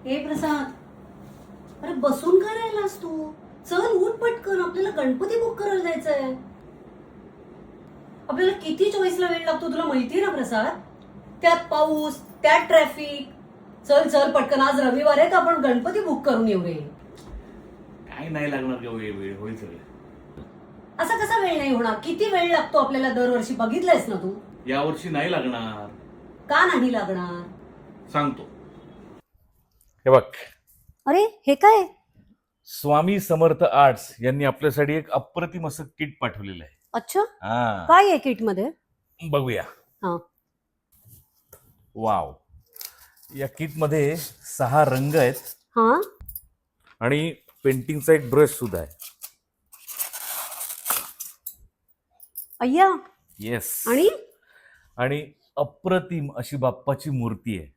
हे प्रसाद, अरे बसून काय राहिलास तू? चल उठ पटकन, आपल्याला गणपती बुक करायला जायचंय. आपल्याला किती चॉईसला वेळ लागतो तुला माहितीये ना प्रसाद? त्यात पाऊस, त्यात ट्रॅफिक. चल चल पटकन, आज रविवार आहे तर आपण गणपती बुक करून येऊ रे. काय नाही लागणार का वेळ वेळ होईल सगळं. असा कसा वेळ नाही होणार? किती वेळ लागतो आपल्याला दरवर्षी, बघितलंयस ना तू? यावर्षी नाही लागणार, का नाही लागणार? सांगतो. हे बघ, अरे हे काय? स्वामी समर्थ आर्ट्स यांनी आपल्यासाठी एक अप्रतिम असं किट पाठवलेलं आहे. अच्छा, हा, काय आहे किट मध्ये? बघूया. हा, वाव, या किट मध्ये 6 रंग आहेत हा, आणि पेंटिंगचा एक ब्रश सुद्धा आहे. अय्या. येस. आणि आणि अप्रतिम अशी बाप्पाची मूर्ती आहे.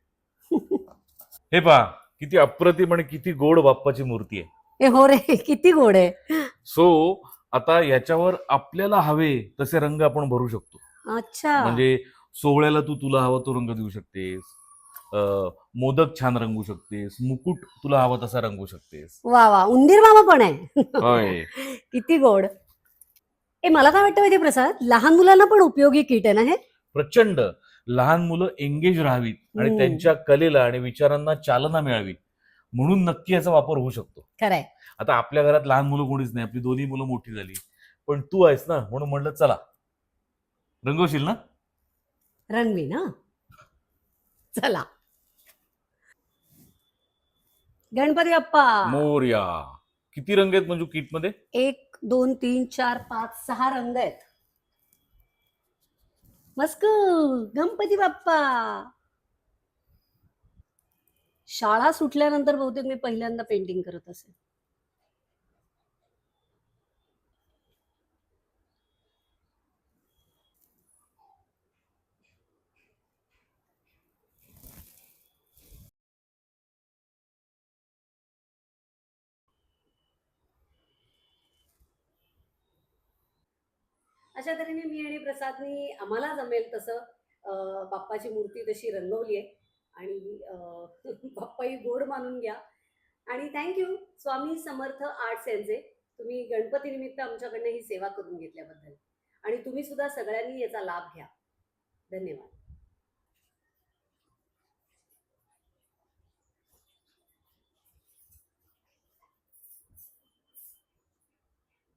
हे पहा, किती अप्रतिम आणि किती गोड बाप्पाची मूर्ती आहे. ए हो रे, किती गोड आहे. सो आता याच्यावर आपल्याला हवे तसे रंग आपण भरू शकतो. अच्छा, म्हणजे सोहळ्याला तुला हवा तो रंग देऊ शकतेस, मोदक छान रंगू शकतेस, मुकुट तुला हवा तसा रंगू शकतेस. वा वा, उंदीर मामा पण आहे. होय. किती गोड. ए मला काय वाटतं माहिती प्रसाद, लहान मुलांना पण उपयोगी किट आहे ना हे? प्रचंड. लहान मुलं एंगेज राहावीत आणि त्यांच्या कलेला आणि विचारांना चालना मिळावी म्हणून नक्की याचा वापर होऊ शकतो. खरंय. आता आपल्या घरात लहान मुलं कोणीच नाही, आपली दोन्ही मुलं मोठी झाली, पण तू आहेस ना म्हणून म्हणलं चला रंगवशील ना. रणवी ना, चला. गणपती बाप्पा. मोरया. किती रंग आहेत म्हणजे किट मध्ये? 1 2 3 4 5 6 रंग आहेत. मस्क. गणपती बाप्पा. शाळा सुटल्यानंतर बहुतेक मी पहिल्यांदा पेंटिंग करत असेल. अशा तऱ्हेने मी आणि प्रसादनी आम्हाला जमेल तसं बाप्पाची मूर्ती तशी रंगवली आहे. आणि बाप्पाही गोड मानून घ्या. आणि थँक्यू स्वामी समर्थ आर्ट्स यांचे, तुम्ही गणपती निमित्त आमच्याकडनं ही सेवा करून घेतल्याबद्दल. आणि तुम्ही सुद्धा सगळ्यांनी याचा लाभ घ्या. धन्यवाद.